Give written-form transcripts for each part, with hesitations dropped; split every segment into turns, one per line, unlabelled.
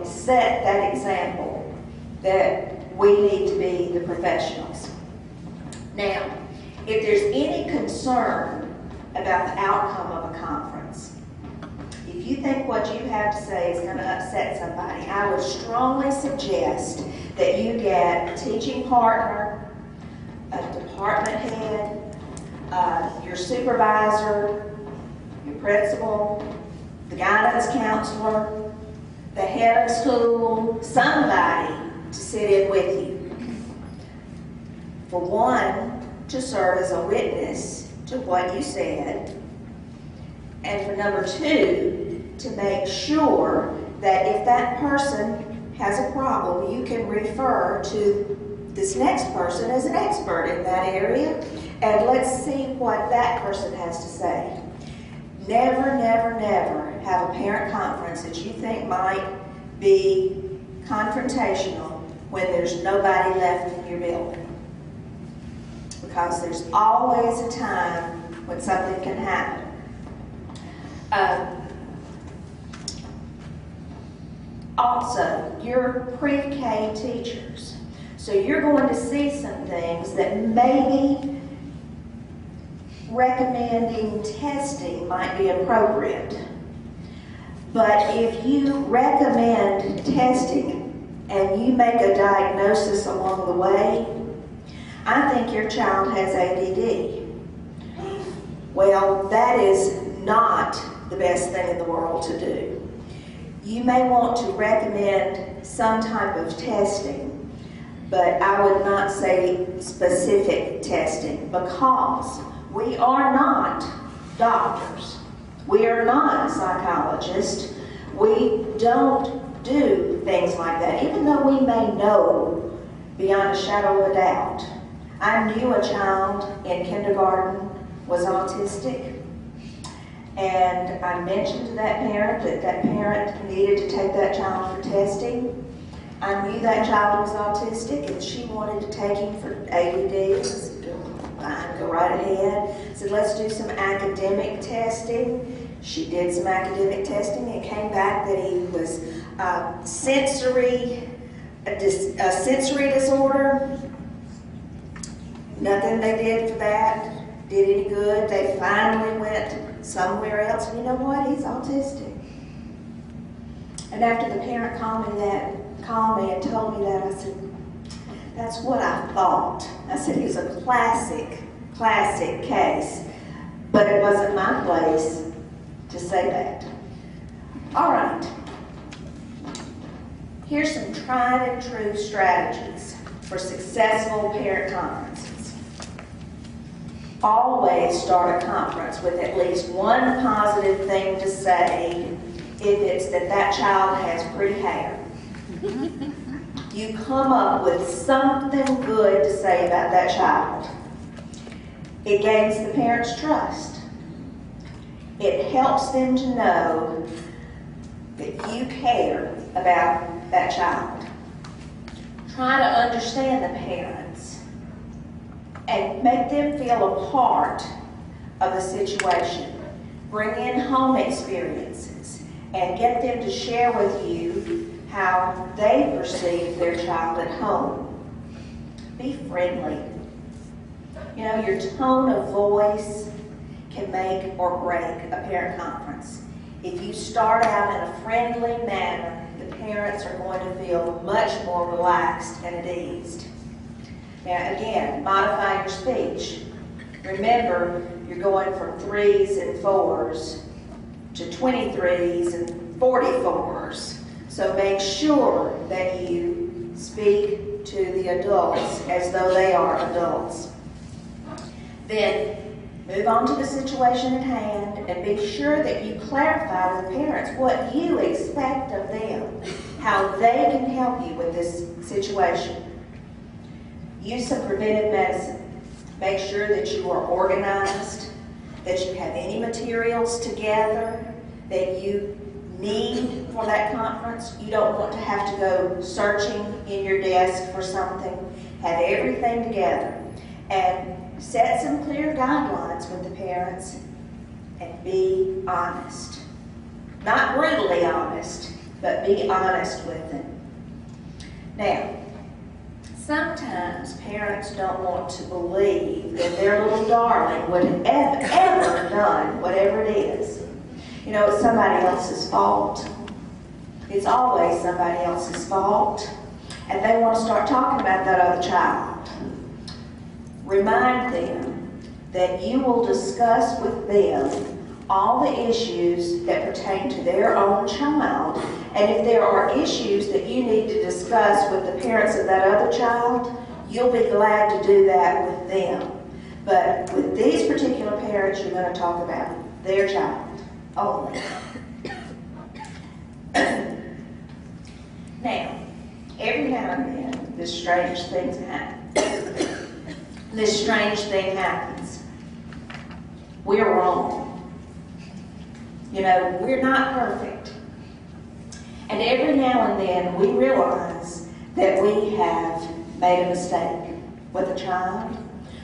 set that example that we need to be the professionals. Now, if there's any concern about the outcome of a conference, if you think what you have to say is going to upset somebody, I would strongly suggest that you get a teaching partner, a department head, your supervisor, your principal, the guidance counselor, the head of school, somebody to sit in with you. For one, to serve as a witness to what you said, and for number two, to make sure that if that person has a problem, you can refer to this next person as an expert in that area, and let's see what that person has to say. Never, never, never have a parent conference that you think might be confrontational when there's nobody left in your building. Because there's always a time when something can happen. Also, you're pre-K teachers. So you're going to see some things that maybe recommending testing might be appropriate. But if you recommend testing and you make a diagnosis along the way, I think your child has ADD. Well, that is not the best thing in the world to do. You may want to recommend some type of testing, but I would not say specific testing, because we are not doctors. We are not psychologists. We don't do things like that, even though we may know beyond a shadow of a doubt. I knew a child in kindergarten was autistic, and I mentioned to that parent that that parent needed to take that child for testing. I knew that child was autistic, and she wanted to take him for ADD. I said, fine, go right ahead. I said, let's do some academic testing. She did some academic testing and came back that he was a sensory disorder. Nothing they did for that did any good. They finally went somewhere else. And you know what? He's autistic. And after the parent called me and told me that, I said, that's what I thought. I said, he's a classic case. But it wasn't my place to say that. All right. Here's some tried and true strategies for successful parent conferences. Always start a conference with at least one positive thing to say if it's that child has pretty hair. You come up with something good to say about that child. It gains the parents' trust. It helps them to know that you care about that child. Try to understand the parents and make them feel a part of the situation. Bring in home experiences and get them to share with you how they perceive their child at home. Be friendly. You know, your tone of voice can make or break a parent conference. If you start out in a friendly manner, the parents are going to feel much more relaxed and at ease. Now again, modify your speech. Remember, you're going from 3s and 4s to 23s and 44s. So make sure that you speak to the adults as though they are adults. Then move on to the situation at hand and be sure that you clarify with the parents what you expect of them, how they can help you with this situation. Use some preventive medicine. Make sure that you are organized, that you have any materials together that you need for that conference. You don't want to have to go searching in your desk for something. Have everything together. And set some clear guidelines with the parents and be honest. Not brutally honest, but be honest with them. Now, sometimes parents don't want to believe that their little darling would have ever done whatever it is. You know, it's somebody else's fault. It's always somebody else's fault. And they want to start talking about that other child. Remind them that you will discuss with them all the issues that pertain to their own child. And if there are issues that you need to discuss with the parents of that other child, you'll be glad to do that with them. But with these particular parents, you're going to talk about their child only. Now, every now and then, this strange thing happens. We're wrong. You know, we're not perfect. And every now and then we realize that we have made a mistake with a child.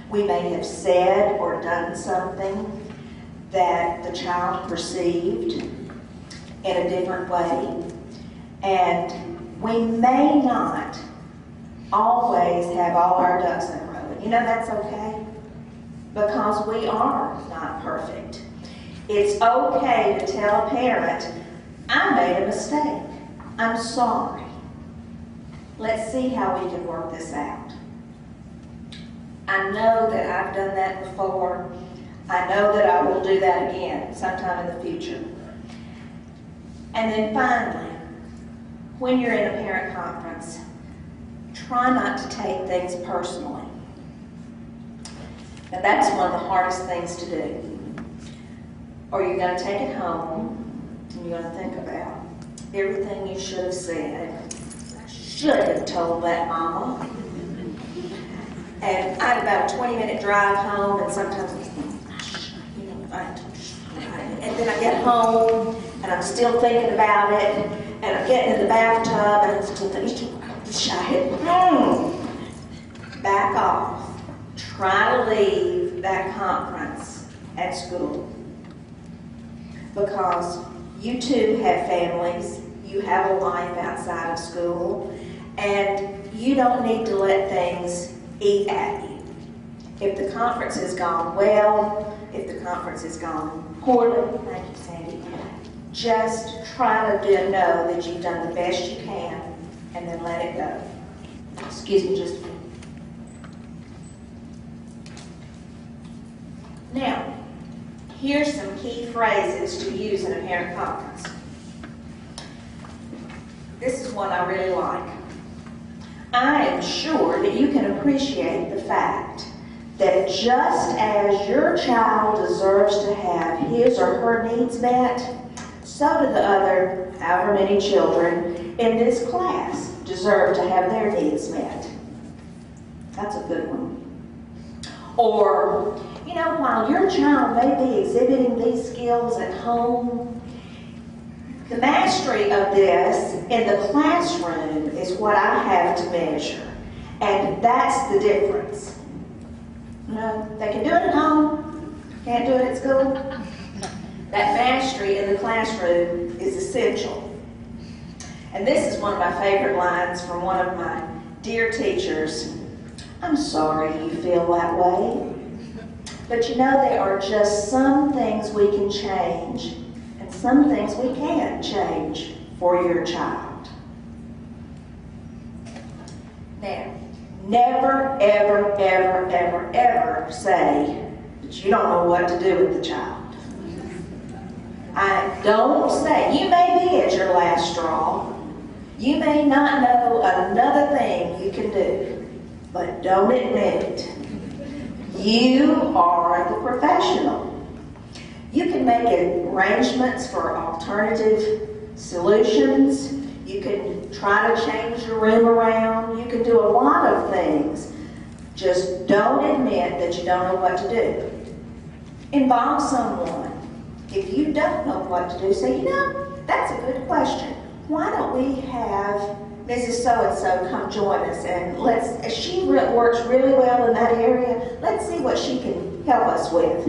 We may have said or done something that the child perceived in a different way. And we may not always have all our ducks in a row. You know, that's okay, because we are not perfect. It's okay to tell a parent, I made a mistake. I'm sorry. Let's see how we can work this out. I know that I've done that before. I know that I will do that again sometime in the future. And then finally, when you're in a parent conference, try not to take things personally. Now that's one of the hardest things to do. Or you're going to take it home and you're going to think about everything you should have said. I should have told that mama. And I had about a 20-minute drive home, and sometimes and then I get home and I'm still thinking about it, and I'm getting in the bathtub and I'm still thinking, back off. Try to leave that conference at school, because you too have families, you have a life outside of school, and you don't need to let things eat at you. If the conference has gone well, if the conference has gone poorly, thank you, Sandy, just try to know that you've done the best you can, and then let it go. Excuse me just a minute. Now, here's some key phrases to use in a parent conference. This is one I really like. I am sure that you can appreciate the fact that just as your child deserves to have his or her needs met, so do the other however many children in this class deserve to have their needs met. That's a good one. Or, you know, while your child may be exhibiting these skills at home, the mastery of this in the classroom is what I have to measure. And that's the difference. You know, they can do it at home, can't do it at school. That mastery in the classroom is essential. And this is one of my favorite lines from one of my dear teachers. I'm sorry you feel that way, but you know, there are just some things we can change and some things we can't change for your child. Now, never, ever, ever, ever, ever say that you don't know what to do with the child. I don't say, you may be at your last straw. You may not know another thing you can do, but don't admit it. You are the professional. You can make arrangements for alternative solutions. You can try to change your room around. You can do a lot of things. Just don't admit that you don't know what to do. Involve someone. If you don't know what to do, say, you know, that's a good question. Why don't we have Mrs. So-and-so come join us, and she works really well in that area. Let's see what she can help us with.